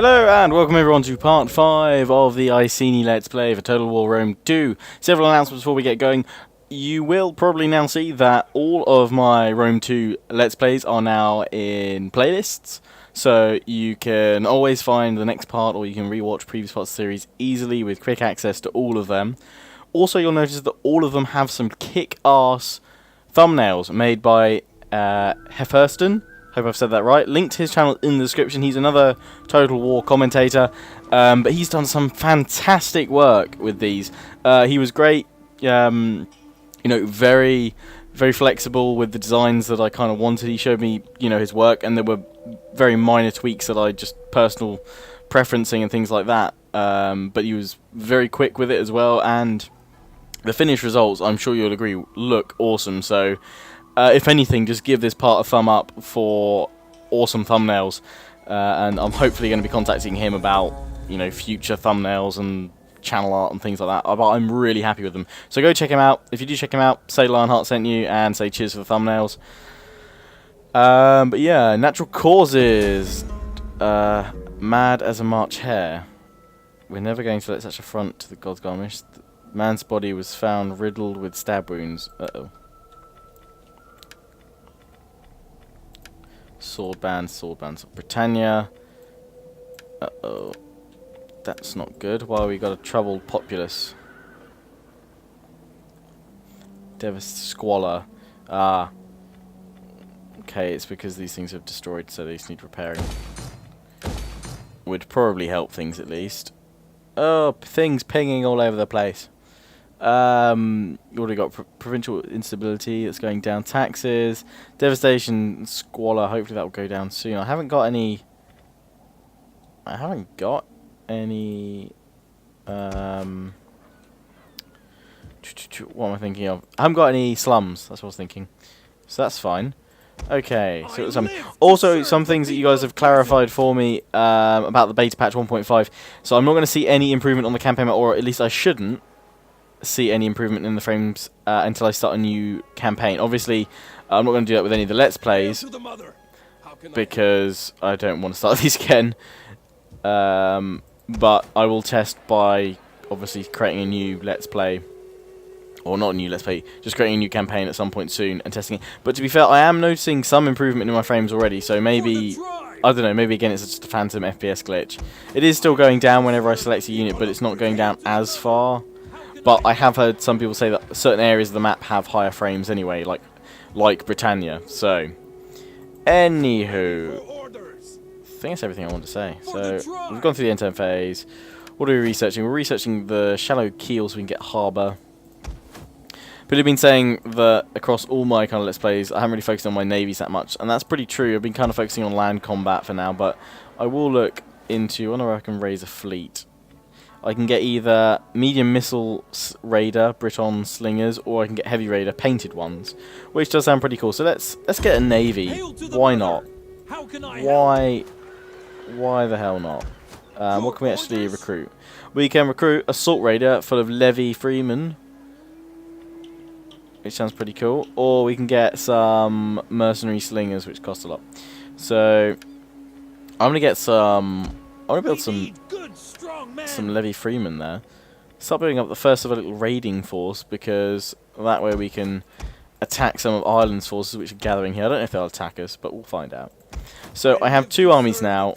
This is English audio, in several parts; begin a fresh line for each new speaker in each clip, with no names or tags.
Hello and welcome everyone to part 5 of the Iceni Let's Play for Total War Rome 2. Several announcements before we get going. You will probably now see that all of my Rome 2 Let's Plays are now in playlists. So you can always find the next part, or you can rewatch previous parts of the series easily with quick access to all of them. Also, you'll notice that all of them have some kick-ass thumbnails made by Hephaestionn. Hope I've said that right. Link to his channel in the description. He's another Total War commentator, but he's done some fantastic work with these. He was great, you know, very flexible with the designs that I kind of wanted. He showed me, his work, and there were very minor tweaks that I just personal preferencing and things like that. But he was very quick with it as well, and the finished results, I'm sure you'll agree, look awesome. So. If anything, just give this part a thumb up for awesome thumbnails, and I'm hopefully going to be contacting him about, future thumbnails and channel art and things like that. But I'm really happy with them. So go check him out. If you do check him out, say Lionheart sent you and say cheers for the thumbnails. But yeah, natural causes. Mad as a March hare. We're never going to let such affront to the gods garnish. The man's body was found riddled with stab wounds. Uh-oh. Sword bands, Britannia. Uh-oh. That's not good. Why we got a troubled populace? Squalor. Ah. Okay, it's because these things have destroyed, so these need repairing. Would probably help things at least. Oh, things pinging all over the place. You already got provincial instability that's going down. Taxes, devastation, squalor. Hopefully that will go down soon. I haven't got any. What am I thinking of? I haven't got any slums. That's what I was thinking. So that's fine. Okay. So also some things that you guys have clarified for me about the beta patch 1.5. So I'm not going to see any improvement on the campaign map, or at least I shouldn't see any improvement in the frames until I start a new campaign. Obviously, I'm not going to do that with any of the Let's Plays because I don't want to start these again. But I will test by obviously creating a new Let's Play, or not a new Let's Play, just creating a new campaign at some point soon and testing it. But to be fair, I am noticing some improvement in my frames already, so maybe, I don't know, maybe again it's just a phantom FPS glitch. It is still going down whenever I select a unit, but it's not going down as far. But I have heard some people say that certain areas of the map have higher frames anyway, like Britannia. So, anywho, I think that's everything I want to say. So, we've gone through the end-turn phase. What are we researching? We're researching the shallow keel so we can get harbour. People have been saying that across all my kind of Let's Plays, I haven't really focused on my navies that much, and that's pretty true. I've been kind of focusing on land combat for now, but I will look into, I wonder if I can raise a fleet. I can get either medium missile raider, Briton slingers, or I can get heavy raider, painted ones, which does sound pretty cool. So let's get a navy. Why not? Why the hell not? What can we actually recruit? We can recruit assault raider full of levy freemen, which sounds pretty cool. Or we can get some mercenary slingers, which cost a lot. So I'm gonna get some. I want to build some levy freemen there. Start building up the first of a little raiding force, because that way we can attack some of Ireland's forces which are gathering here. I don't know if they'll attack us, but we'll find out. So I have two armies now,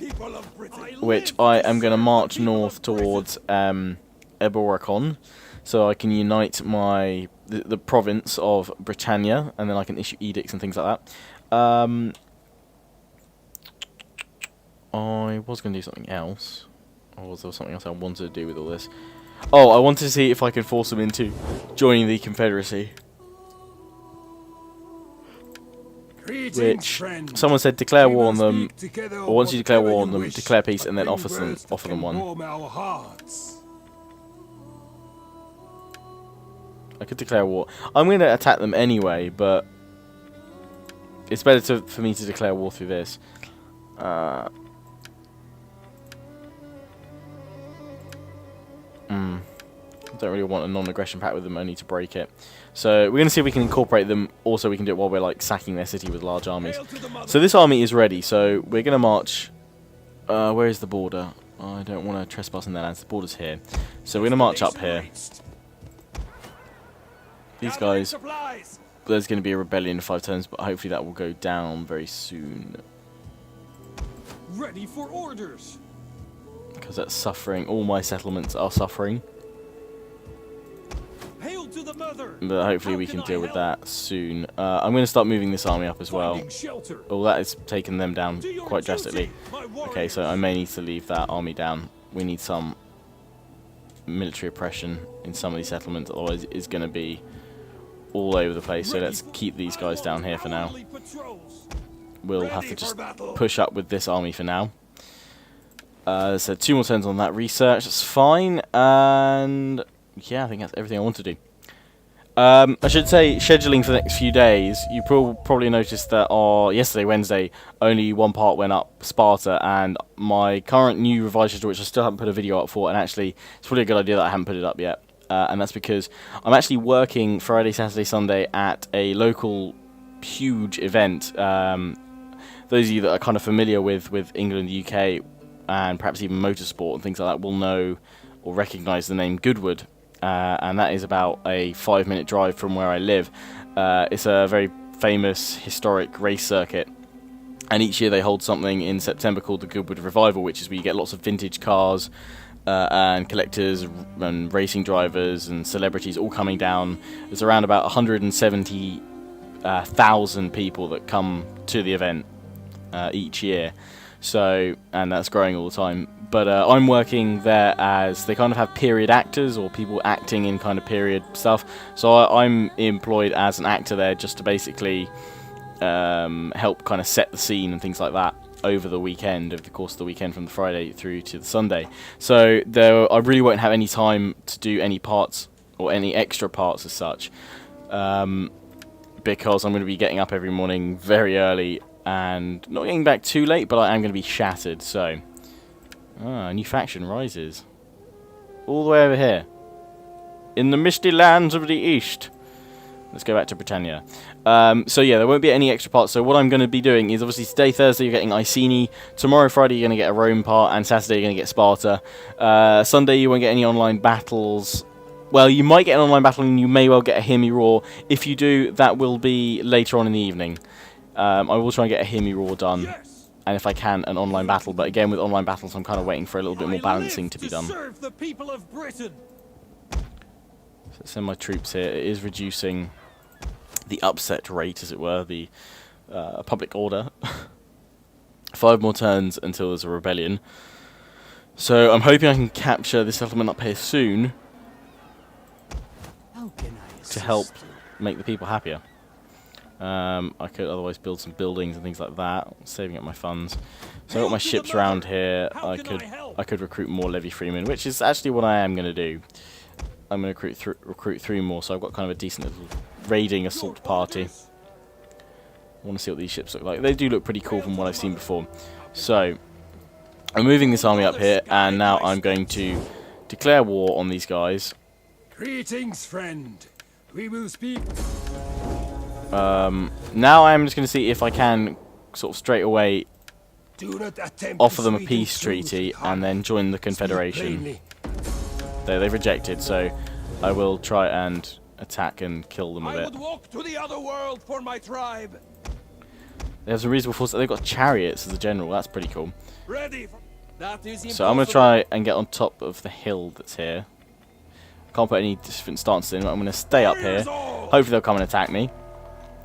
which I am going to march north towards Eboracon, so I can unite the province of Britannia, and then I can issue edicts and things like that. I was going to do something else. Or was there something else I wanted to do with all this? Oh, I wanted to see if I could force them into joining the Confederacy. Which, someone said declare war on them, or once you declare war on them, declare peace and then offer them one. I could declare war. I'm going to attack them anyway, but it's better for me to declare war through this. Don't really want a non-aggression pact with them, only to break it. So we're going to see if we can incorporate them. Also, we can do it while we're like sacking their city with large armies. So this army is ready. So we're going to march Where is the border? I don't want to trespass in their lands. The border's here. So we're going to march up here. These guys, there's going to be a rebellion in 5 turns, but hopefully that will go down very soon.
Ready for orders.
Because that's suffering. All my settlements are suffering.
Hail to the mother.
But hopefully we can deal with that soon. I'm going to start moving this army up as well. Oh, that is taking them down quite drastically. Okay, so I may need to leave that army down. We need some military oppression in some of these settlements, otherwise it's going to be all over the place. So let's keep these guys down here for now. We'll have to just push up with this army for now. So 2 more turns on that research. That's fine. And yeah, I think that's everything I want to do. I should say, scheduling for the next few days, you probably noticed that yesterday, Wednesday, only one part went up, Sparta, and my current new revised schedule, which I still haven't put a video up for, and actually, it's probably a good idea that I haven't put it up yet, and that's because I'm actually working Friday, Saturday, Sunday at a local huge event. Those of you that are kind of familiar with England and the UK, and perhaps even motorsport and things like that, will know or recognise the name Goodwood. And that is about a 5-minute drive from where I live. It's a very famous historic race circuit, and each year they hold something in September called the Goodwood Revival, which is where you get lots of vintage cars and collectors and racing drivers and celebrities all coming down. There's around about 170,000 people that come to the event each year. So, and that's growing all the time. But I'm working there as, they kind of have period actors, or people acting in kind of period stuff. So I'm employed as an actor there, just to basically help kind of set the scene and things like that over the weekend, over the course of the weekend, from the Friday through to the Sunday. So I really won't have any time to do any parts or any extra parts as such, because I'm going to be getting up every morning very early and not getting back too late, but I am going to be shattered. So a new faction rises all the way over here in the misty lands of the east. Let's go back to Britannia. So yeah, there won't be any extra parts. So what I'm going to be doing is, obviously today, Thursday, you're getting Iceni. Tomorrow, Friday, you're going to get a Rome part, and Saturday, you're going to get Sparta. Sunday, you won't get any online battles. Well, you might get an online battle, and you may well get a Hear Me Roar. If you do, that will be later on in the evening. I will try and get a Hear Me Roar done, and if I can, an online battle. But again, with online battles, I'm kind of waiting for a little bit more balancing to be done.
Serve the people of Britain.
So send my troops here. It is reducing the upset rate, as it were, the public order. 5 more turns until there's a rebellion. So I'm hoping I can capture this settlement up here soon to help make the people happier. I could otherwise build some buildings and things like that, saving up my funds. So I've got my ships around here. I could recruit more levy freemen, which is actually what I am going to do. I'm going to recruit 3 more, so I've got kind of a decent little raiding assault party. I want to see what these ships look like. They do look pretty cool from what I've seen before. So I'm moving this army up here, and now I'm going to declare war on these guys.
Greetings, friend. We will speak.
Now I'm just going to see if I can sort of straight away offer them a peace treaty and then join the Confederation. They've rejected, so I will try and attack and kill them a bit.
I would walk to the other world for my tribe.
They have some reasonable force. They've got chariots as a general. That's pretty cool.
Ready for that is
so I'm going to try and get on top of the hill that's here. Can't put any different stances in. I'm going to stay up here. Hopefully they'll come and attack me,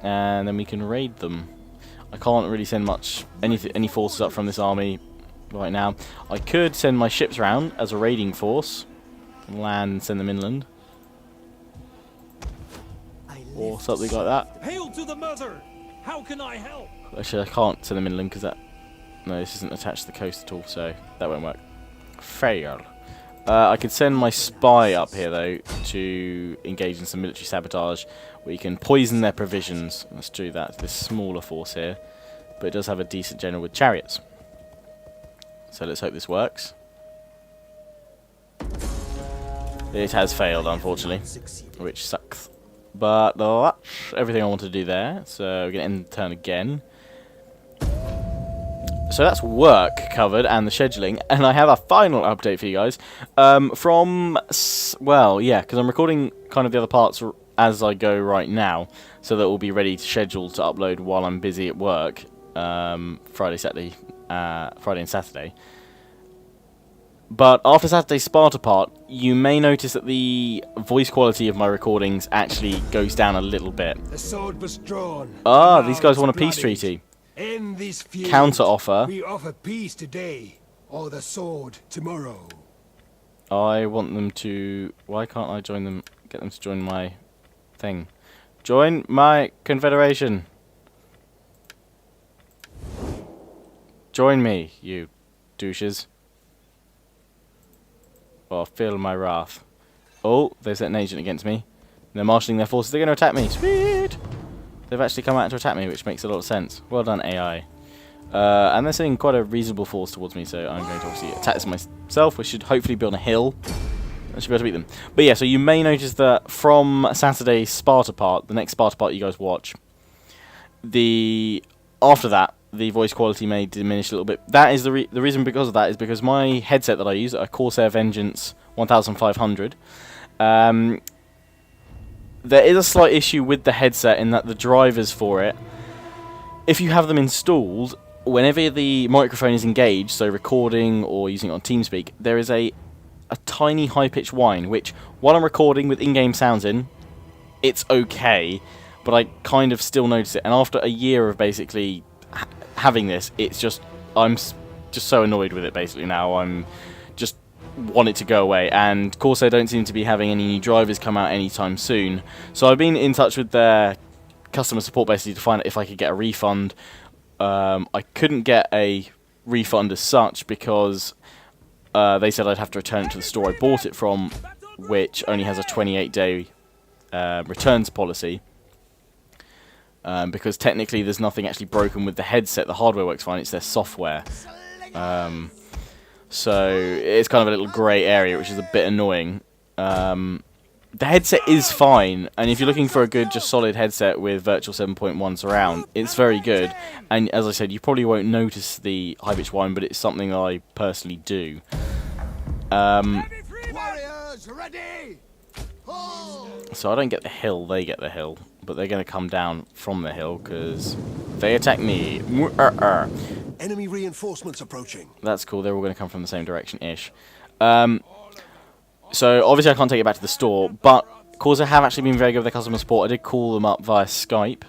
and then we can raid them. I can't really send any forces up from this army right now. I could send my ships around as a raiding force, land and send them inland, or something like that.
Hail to the mother! How can I help?
Actually, I can't send them inland because this isn't attached to the coast at all, so that won't work. Fail. I could send my spy up here, though, to engage in some military sabotage, where you can poison their provisions. Let's do that to this smaller force here. But it does have a decent general with chariots. So let's hope this works. It has failed, unfortunately, which sucks. But that's everything I want to do there. So we're going to end the turn again. So that's work covered and the scheduling, and I have a final update for you guys. Well, yeah, because I'm recording kind of the other parts as I go right now, so that will be ready to schedule to upload while I'm busy at work, Friday and Saturday. But after Saturday's Sparta part, you may notice that the voice quality of my recordings actually goes down a little bit.
The sword was drawn.
Ah, these guys want a peace treaty.
In this feud,
Counter offer.
we offer peace today, or the sword tomorrow.
I want them to... Why can't I join them? Get them to join my thing. Join my confederation. Join me, you douches. Or feel my wrath. Oh, they've sent an agent against me. They're marshalling their forces. They're going to attack me. Sweet! They've actually come out to attack me, which makes a lot of sense. Well done, AI. And they're sending quite a reasonable force towards me, so I'm going to obviously attack this myself. We should hopefully be on a hill. I should be able to beat them. But yeah, so you may notice that from Saturday's Sparta part, the next Sparta part you guys watch, after that, the voice quality may diminish a little bit. That is the reason because of that is because my headset that I use, a Corsair Vengeance 1500, there is a slight issue with the headset in that the drivers for it, if you have them installed, whenever the microphone is engaged, so recording or using it on TeamSpeak, there is a tiny high-pitched whine, which, while I'm recording with in-game sounds in, it's okay, but I kind of still notice it. And after a year of basically having this, it's just, I'm just so annoyed with it basically now. I'm just want it to go away, and Corsair don't seem to be having any new drivers come out anytime soon. So I've been in touch with their customer support basically to find out if I could get a refund. I couldn't get a refund as such because they said I'd have to return it to the store I bought it from, which only has a 28-day returns policy. Because technically there's nothing actually broken with the headset. The hardware works fine, it's their software. So it's kind of a little grey area, which is a bit annoying. The headset is fine, and if you're looking for a good, just solid headset with Virtual 7.1 surround, it's very good. And as I said, you probably won't notice the high-pitch whine, but it's something that I personally do.
Warriors, ready!
So I don't get the hill, they get the hill. But they're going to come down from the hill because they attack me.
Enemy reinforcements approaching.
That's cool. They're all going to come from the same direction-ish. So obviously I can't take it back to the store, but Corsair have actually been very good with their customer support. I did call them up via Skype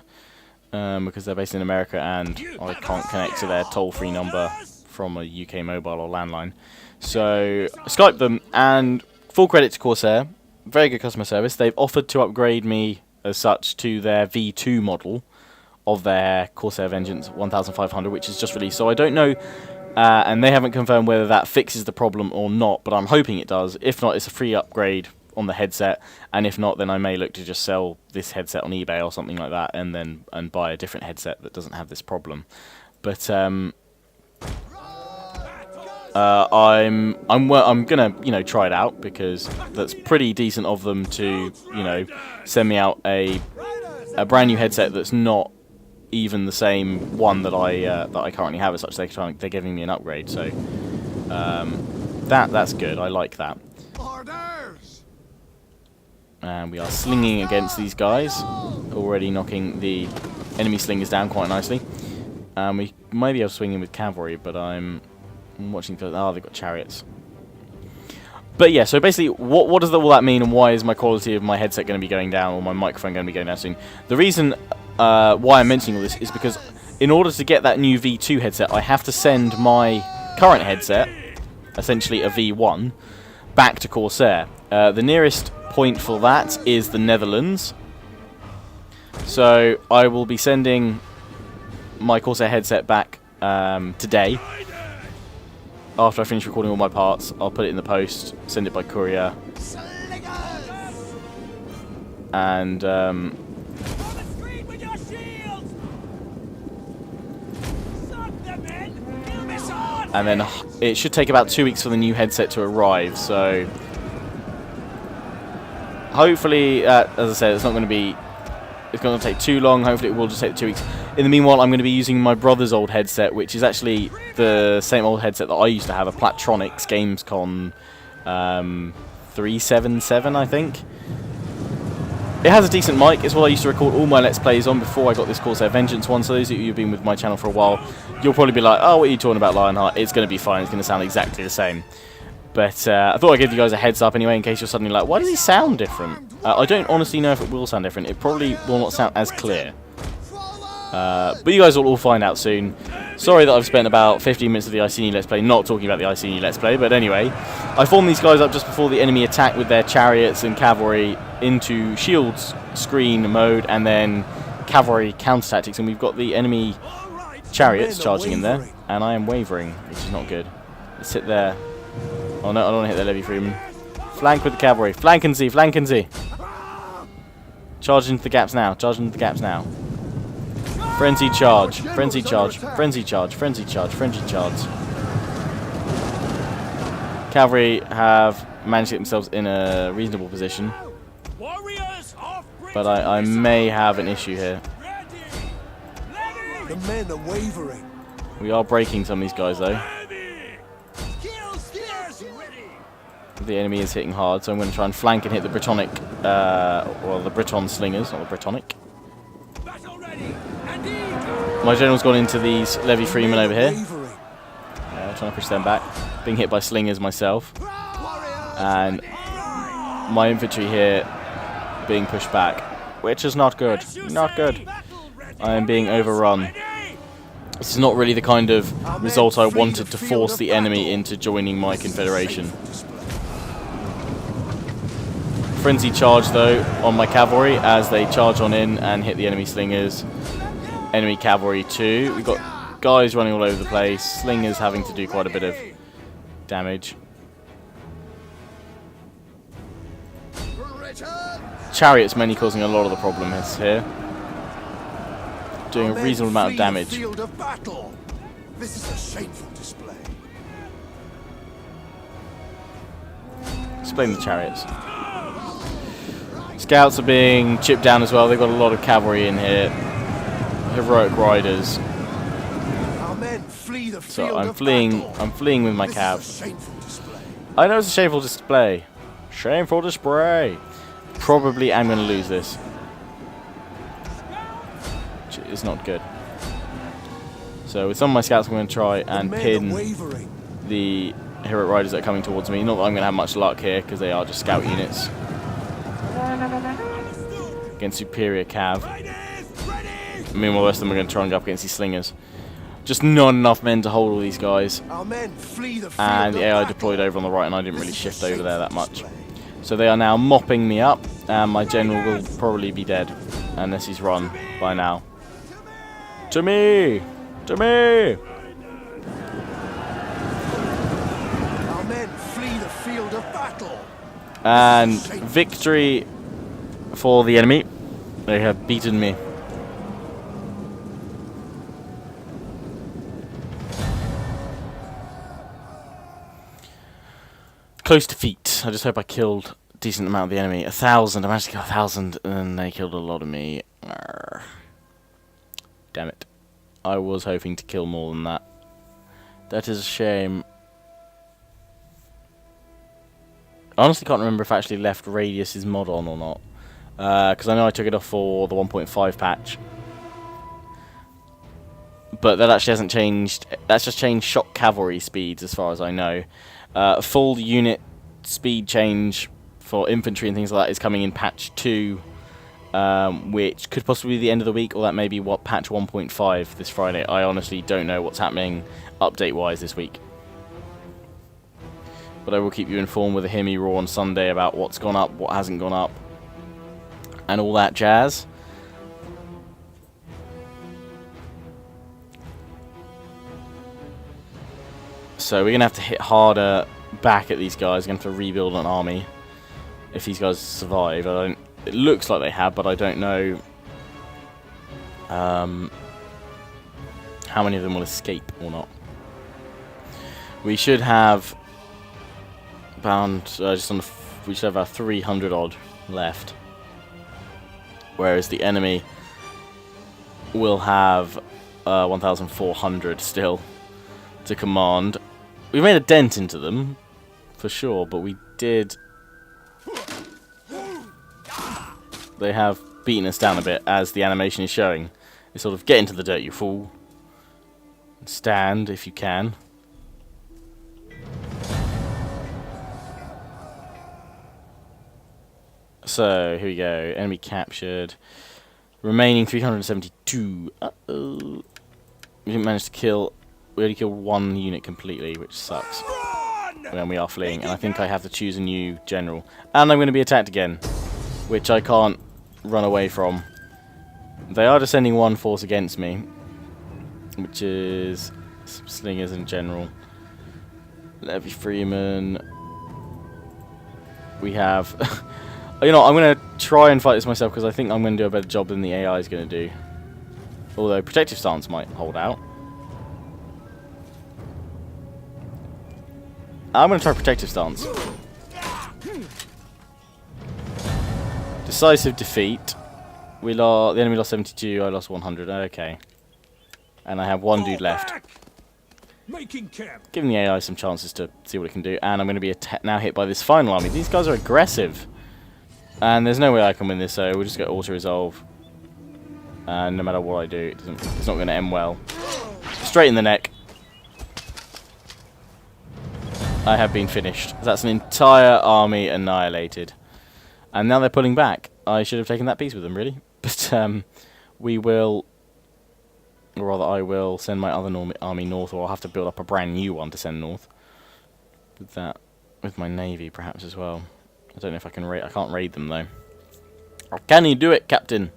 because they're based in America and I can't connect to their toll-free number from a UK mobile or landline. So I Skyped them, and full credit to Corsair. Very good customer service. They've offered to upgrade me as such to their V2 model of their Corsair Vengeance 1500, which is just released. So I don't know, and they haven't confirmed whether that fixes the problem or not, but I'm hoping it does. If not, it's a free upgrade on the headset, and if not, then I may look to just sell this headset on eBay or something like that, and buy a different headset that doesn't have this problem. But I'm gonna try it out because that's pretty decent of them to send me out a brand new headset that's not even the same one that I currently have. As such, they're giving me an upgrade, so that's good. I like that. And we are slinging against these guys, already knocking the enemy slingers down quite nicely. We might be able to swing in with cavalry, but I'm watching. Oh, they've got chariots. But yeah, so basically, what does all that mean, and why is my quality of my headset going to be going down, or my microphone going to be going down soon? The reason why I'm mentioning all this is because in order to get that new V2 headset, I have to send my current headset, essentially a V1, back to Corsair. The nearest point for that is the Netherlands. So I will be sending my Corsair headset back today. After I finish recording all my parts, I'll put it in the post, send it by courier, and then it should take about 2 weeks for the new headset to arrive. So hopefully, as I said, it's not going to be. It's going to take too long. Hopefully, it will just take 2 weeks. In the meanwhile, I'm going to be using my brother's old headset, which is actually the same old headset that I used to have, a Platronics Gamescom 377, I think. It has a decent mic. It's what I used to record all my Let's Plays on before I got this Corsair Vengeance one. So those of you who've been with my channel for a while, you'll probably be like, oh, what are you talking about, Lionheart? It's going to be fine. It's going to sound exactly the same. But I thought I'd give you guys a heads up anyway, in case you're suddenly like, why does he sound different? I don't honestly know if it will sound different. It probably will not sound as clear. But you guys will all find out soon. Sorry that I've spent about 15 minutes of the Iceni Let's Play not talking about the Iceni Let's Play, but anyway. I formed these guys up just before the enemy attack with their chariots and cavalry into shields screen mode and then cavalry counter tactics, and we've got the enemy chariots charging in there, and I am wavering, which is not good. Let's hit there. Oh no, I don't want to hit their levy freeman. Flank with the cavalry. Flank and see, flank and see. Charge into the gaps now, charge into the gaps now. Frenzy charge, frenzy charge, frenzy charge, frenzy charge, frenzy charge. Cavalry have managed to get themselves in a reasonable position, but I may have an issue here.
The men are wavering.
We are breaking some of these guys though. The enemy is hitting hard, so I'm going to try and flank and hit the Britannic, well, the Briton slingers, not the Britannic. My general's gone into these levy freemen over here. Trying to push them back. Being hit by slingers myself. And my infantry here being pushed back, which is not good. Not good. I am being overrun. This is not really the kind of result I wanted to force the enemy into joining my confederation. Frenzy charge though on my cavalry as they charge on in and hit the enemy slingers. Enemy cavalry too. We've got guys running all over the place. Slingers having to do quite a bit of damage. Chariots mainly causing a lot of the problems here. Doing a reasonable amount of damage.
This is a shameful display.
Explain the chariots. Scouts are being chipped down as well. They've got a lot of cavalry in here. Heroic riders. So I'm fleeing with my cav. I know it's a shameful display. Shameful display. Probably am going to lose this. Which is not good. So with some of my scouts I'm going to try and pin the heroic riders that are coming towards me. Not that I'm going to have much luck here because they are just scout units. Against superior cav. Meanwhile, the rest of them are going to try and go up against these slingers. Just not enough men to hold all these guys. And the AI deployed over on the right, and I didn't really shift over there that much. So they are now mopping me up, and my general will probably be dead unless he's run by now. To me! To me!
Our men flee the field of battle.
And victory for the enemy. They have beaten me. Close defeat. I just hope I killed a decent amount of the enemy. 1,000. I managed to kill 1,000 and they killed a lot of me. Arrgh. Damn it. I was hoping to kill more than that. That is a shame. I honestly can't remember if I actually left Radius's mod on or not. Because I know I took it off for the 1.5 patch. But that actually hasn't changed. That's just changed shock cavalry speeds as far as I know. Full unit speed change for infantry and things like that is coming in patch 2. Which could possibly be the end of the week, or that may be what patch 1.5 this Friday. I honestly don't know what's happening update-wise this week. But I will keep you informed with a Hemi Raw on Sunday about what's gone up, what hasn't gone up, and all that jazz. So we're going to have to hit harder back at these guys. We're going to have to rebuild an army if these guys survive. It looks like they have, but I don't know how many of them will escape or not. We should have we should have about 300 odd left, whereas the enemy will have 1,400 still to command. We made a dent into them, for sure, but we did... They have beaten us down a bit, as the animation is showing. It's sort of, get into the dirt, you fool. Stand, if you can. So, here we go. Enemy captured. Remaining 372. Uh-oh. We didn't manage to kill... We only killed one unit completely, which sucks. When we are fleeing. And I think I have to choose a new general. And I'm going to be attacked again. Which I can't run away from. They are just sending one force against me. Which is... some slingers in general. Levy Freeman. We have... You know, I'm going to try and fight this myself because I think I'm going to do a better job than the AI is going to do. Although protective stance might hold out. I'm going to try protective stance. Decisive defeat. The enemy lost 72, I lost 100. Okay. And I have one dude left. Giving the AI some chances to see what it can do. And I'm going to be now hit by this final army. These guys are aggressive. And there's no way I can win this, so we'll just get auto-resolve. And no matter what I do, it's not going to end well. Straight in the neck. I have been finished. That's an entire army annihilated. And now they're pulling back. I should have taken that piece with them, really. But we will... Or rather, I will send my other army north, or I'll have to build up a brand new one to send north. With that. With my navy, perhaps, as well. I don't know if I can raid. I can't raid them though. Or can you do it, Captain?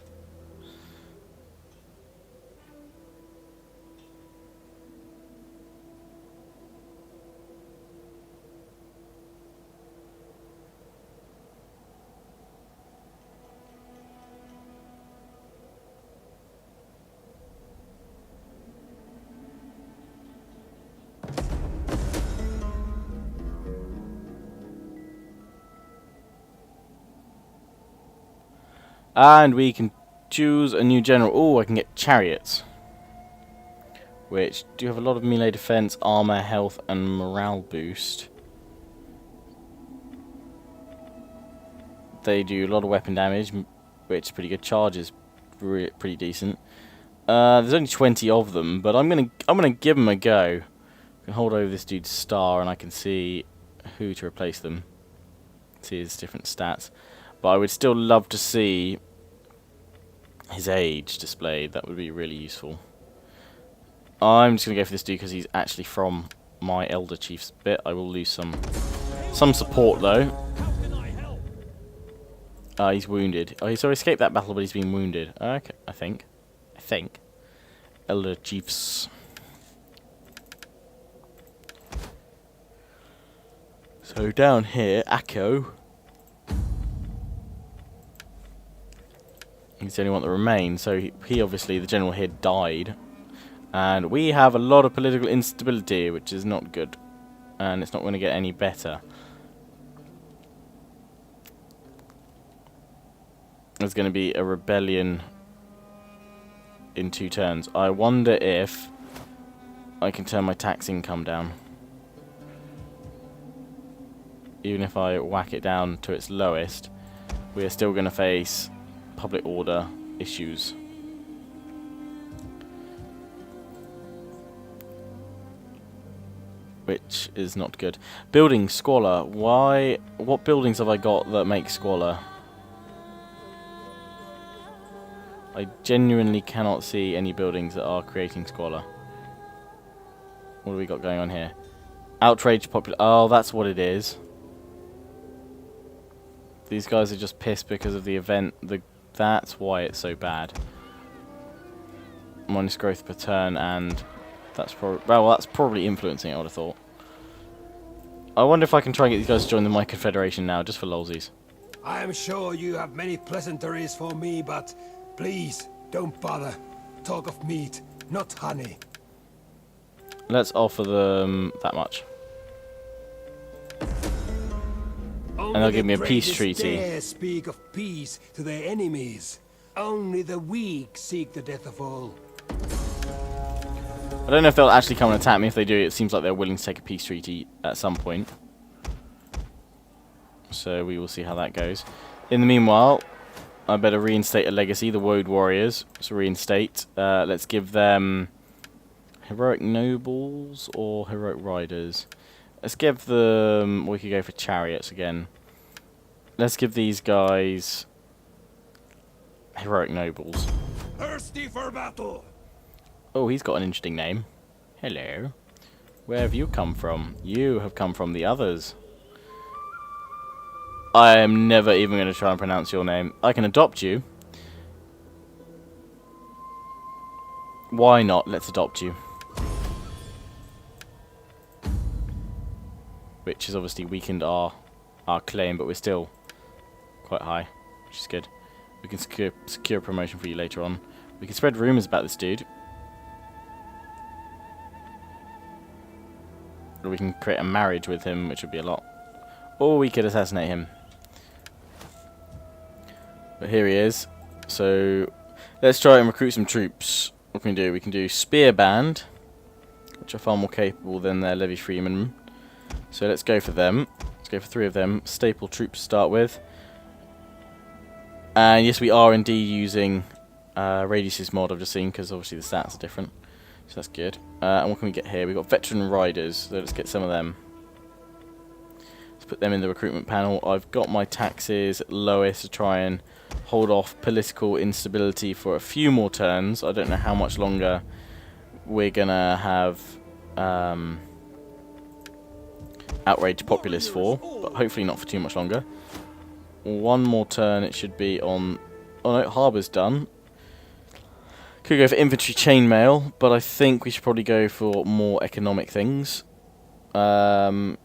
And we can choose a new general. Oh, I can get chariots. Which do have a lot of melee defense, armor, health, and morale boost. They do a lot of weapon damage, which is pretty good. Charge is pretty decent. There's only 20 of them, but I'm gonna give them a go. I can hold over this dude's star, and I can see who to replace them. See his different stats. But I would still love to see his age displayed. That would be really useful. I'm just going to go for this dude because he's actually from my Elder Chief's bit. I will lose some support, though. He's wounded. Oh, he's already escaped that battle, but he's been wounded. Okay, I think. Elder Chiefs. So down here, Akko. He's the only one that remains, so he obviously, the general here, died. And we have a lot of political instability, which is not good. And it's not going to get any better. There's going to be a rebellion in 2 turns. I wonder if I can turn my tax income down. Even if I whack it down to its lowest, we are still going to face public order issues. Which is not good. Building squalor. Why? What buildings have I got that make squalor? I genuinely cannot see any buildings that are creating squalor. What have we got going on here? Outrage popular. Oh, that's what it is. These guys are just pissed because of the event. That's why it's so bad. Minus growth per turn, and that's probably influencing it, I would have thought. I wonder if I can try and get these guys to join my confederation now, just for lolsies.
I am sure you have many pleasantries for me, but please don't bother. Talk of meat, not honey.
Let's offer them that much.
Only
and they'll give me a peace
greatest
treaty.
dare speak of peace to their enemies. Only the weak seek the death of all.
I don't know if they'll actually come and attack me. If they do, it seems like they're willing to take a peace treaty at some point. So we will see how that goes. In the meanwhile, I better reinstate a legacy, the Woad Warriors. So reinstate. Let's give them heroic nobles or heroic riders. Let's give them... we could go for chariots again. Let's give these guys heroic nobles.
Thirsty for battle.
Oh, he's got an interesting name. Hello. Where have you come from? You have come from the others. I am never even going to try and pronounce your name. I can adopt you. Why not? Let's adopt you. Which has obviously weakened our claim, but we're still quite high, which is good. We can secure a promotion for you later on. We can spread rumours about this dude. Or we can create a marriage with him, which would be a lot. Or we could assassinate him. But here he is. So let's try and recruit some troops. What can we do? We can do Spear Band, which are far more capable than their Levy Freeman. So let's go for them. Let's go for 3 of them. Staple troops to start with. And yes, we are indeed using Radius's mod, I've just seen, because obviously the stats are different. So that's good. And what can we get here? We've got Veteran Riders, so let's get some of them. Let's put them in the recruitment panel. I've got my taxes at lowest to try and hold off political instability for a few more turns. I don't know how much longer we're going to have outraged populace for, but hopefully not for too much longer. One more turn it should be on... oh no, harbour's done. Could go for infantry chainmail, but I think we should probably go for more economic things. Let's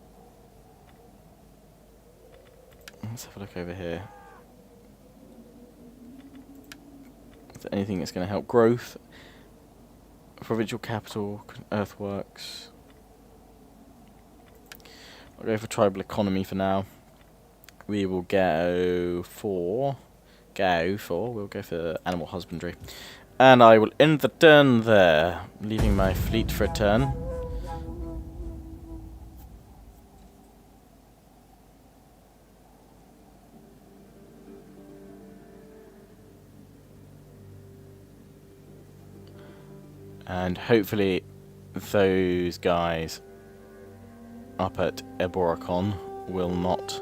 have a look over here. Is there anything that's going to help growth? Provincial capital, earthworks. I'll go for tribal economy for now. We will go for animal husbandry. And I will end the turn there, leaving my fleet for a turn. And hopefully those guys up at Eboracon will not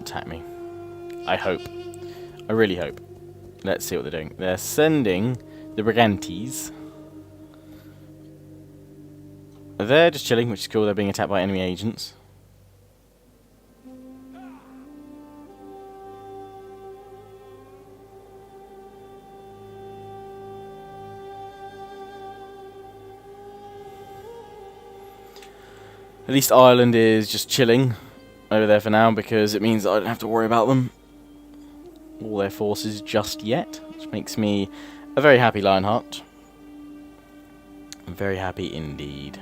attack me. I hope. I really hope. Let's see what they're doing. They're sending the Brigantes. They're just chilling, which is cool. They're being attacked by enemy agents. At least Ireland is just chilling over there for now, because it means I don't have to worry about them, all their forces, just yet, which makes me a very happy Lionheart. Very happy indeed.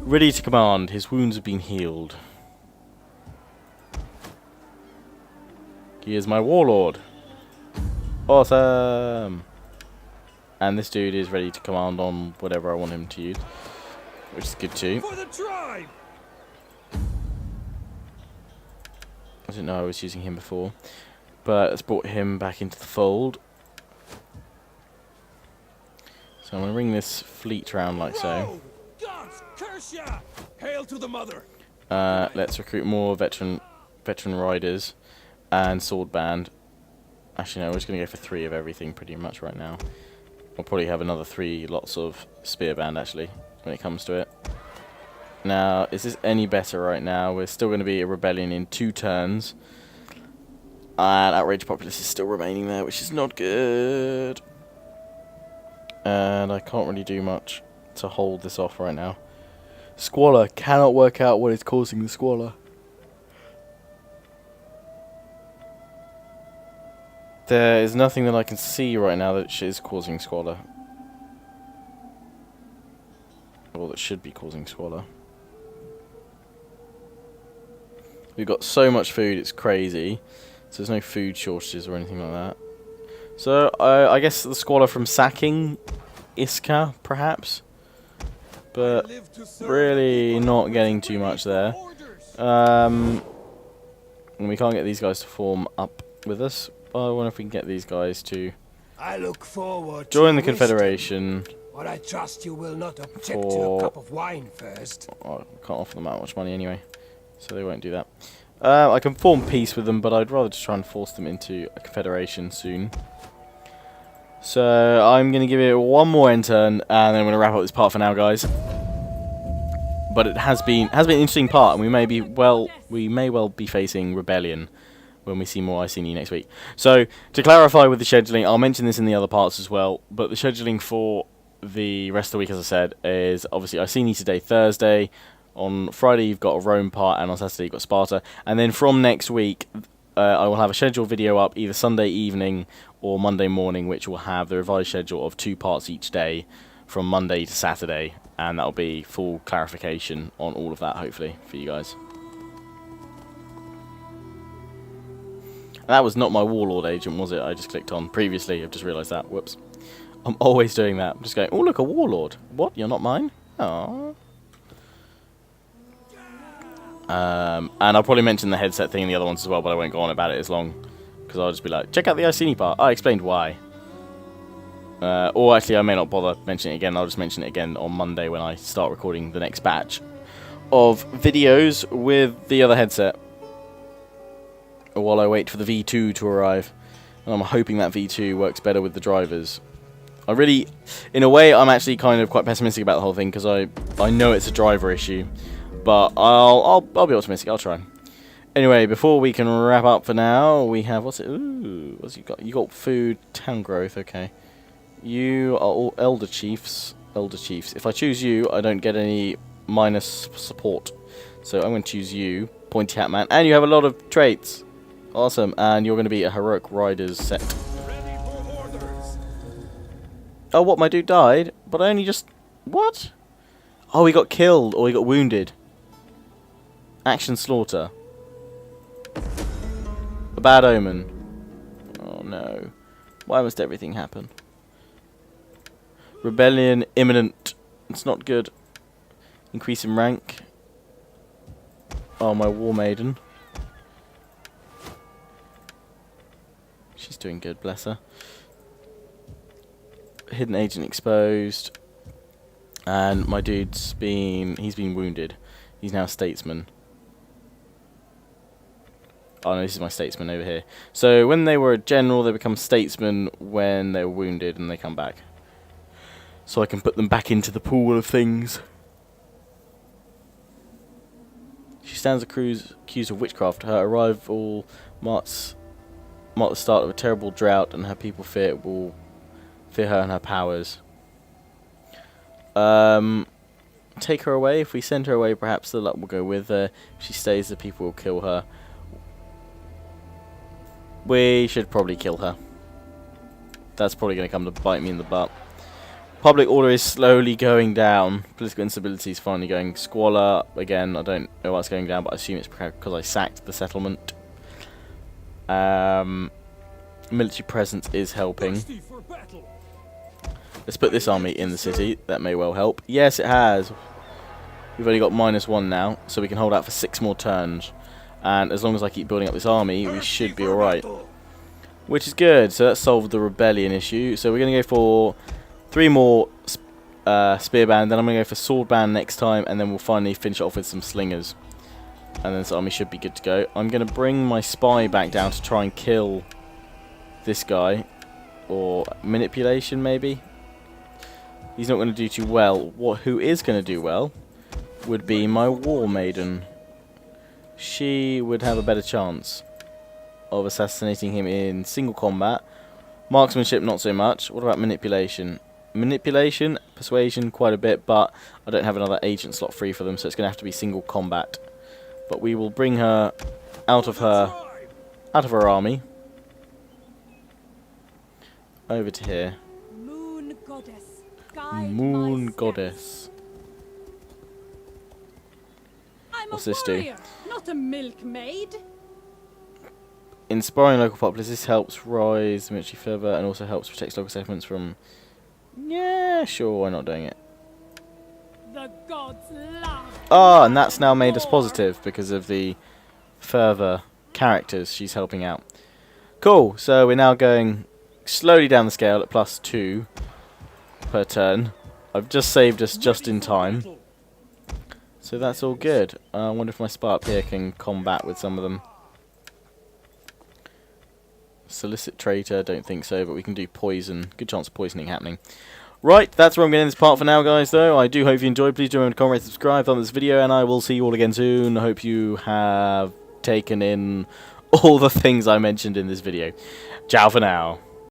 Ready to command. His wounds have been healed. He is my warlord. Awesome. And this dude is ready to command on whatever I want him to use, which is good too.
For the tribe.
I didn't know I was using him before, but let's brought him back into the fold. So I'm going to bring this fleet round like so.
Gods, curse ya! Hail to the mother.
Let's recruit more veteran riders and sword band. Actually, no, we're just going to go for 3 of everything pretty much right now. We'll probably have another 3 lots of spear band actually when it comes to it. Now, is this any better right now? We're still going to be a rebellion in 2 turns. And outraged populace is still remaining there, which is not good. And I can't really do much to hold this off right now. Squalor. Cannot work out what is causing the squalor. There is nothing that I can see right now that is causing squalor. Or that should be causing squalor. We've got so much food, it's crazy. So there's no food shortages or anything like that. So I guess the squalor from sacking Iska, perhaps. But really not getting too much there. And we can't get these guys to form up with us. I wonder if we can get these guys to
I look forward
join
to
the Confederation.
but I trust you will not object to
For-
a cup of wine first.
Oh, I can't offer them that much money anyway, so they won't do that. I can form peace with them, but I'd rather just try and force them into a Confederation soon. So I'm going to give it one more end turn, and then I'm going to wrap up this part for now, guys. But it has been an interesting part, and we may well be facing rebellion when we see more Iceni next week. So to clarify with the scheduling, I'll mention this in the other parts as well. But the scheduling for the rest of the week, as I said, is obviously Iceni today, Thursday. On Friday you've got a Rome part, and on Saturday you've got Sparta. And then from next week, I will have a scheduled video up either Sunday evening or Monday morning, which will have the revised schedule of 2 parts each day from Monday to Saturday. And that'll be full clarification on all of that, hopefully, for you guys. That was not my Warlord agent, was it? I just clicked on previously. I've just realised that. Whoops. I'm always doing that. I'm just going, oh, look, a Warlord. What? You're not mine? Aww. And I'll probably mention the headset thing in the other ones as well, but I won't go on about it as long. Because I'll just be like, check out the Iceni part. I explained why. Or actually, I may not bother mentioning it again. I'll just mention it again on Monday when I start recording the next batch of videos with the other headset. While I wait for the V2 to arrive. And I'm hoping that V2 works better with the drivers. In a way, I'm actually kind of quite pessimistic about the whole thing because I know it's a driver issue. But I'll be optimistic. I'll try. Anyway, before we can wrap up for now, we have what's you got? You got food, town growth. Okay. You are all elder chiefs. Elder chiefs. If I choose you, I don't get any minus support. So I'm going to choose you, Pointy Hat Man, and you have a lot of traits. Awesome, and you're going to be a heroic riders set. Oh, what? My dude died, but I only just what? Oh, he got killed or he got wounded. Action slaughter. A bad omen. Oh no. Why must everything happen? Rebellion imminent. It's not good. Increase in rank. Oh, my war maiden. She's doing good, bless her. Hidden agent exposed. And my dude's he's been wounded. He's now a statesman. Oh no, this is my statesman over here. So when they were a general, they become statesmen when they're wounded and they come back. So I can put them back into the pool of things. She stands accused of witchcraft. Her arrival marks the start of a terrible drought, and her people fear her and her powers. Take her away. If we send her away, perhaps the luck will go with her. If she stays, the people will kill her. We should probably kill her. That's probably going to come to bite me in the butt. Public order is slowly going down. Political instability is finally going. Squalor, again, I don't know what's going down, but I assume it's because I sacked the settlement. Military presence is helping. Let's put this army in the city. That may well help. Yes, it has. We've only got -1 now, so we can hold out for 6 more turns. And as long as I keep building up this army, we should be alright. Which is good. So that solved the rebellion issue. So we're going to go for 3 more spear band. Then I'm going to go for sword band next time. And then we'll finally finish it off with some slingers. And then this army should be good to go. I'm going to bring my spy back down to try and kill this guy. Or manipulation, maybe. He's not going to do too well. Who is going to do well would be my war maiden. She would have a better chance of assassinating him in single combat. Marksmanship, not so much. What about manipulation? Manipulation, persuasion, quite a bit, but I don't have another agent slot free for them, so it's going to have to be single combat. But we will bring her out of her army. over to here.
Moon goddess, guide
Moon
my steps.
goddess.
I'm
What's
a
this do?
warrior, not a milkmaid.
Inspiring local populace. This helps rise the military further and also helps protect local settlements from... Yeah, sure, why not doing it?
The gods love.
Ah, and that's now made us positive because of the further characters she's helping out. Cool, so we're now going slowly down the scale at +2 per turn. I've just saved us just in time. So that's all good. I wonder if my spy up here can combat with some of them. Solicit traitor, don't think so, but we can do poison. Good chance of poisoning happening. Right, that's where I'm going to end this part for now, guys, though. I do hope you enjoyed. Please do remember to comment, rate, subscribe on this video, and I will see you all again soon. I hope you have taken in all the things I mentioned in this video. Ciao for now.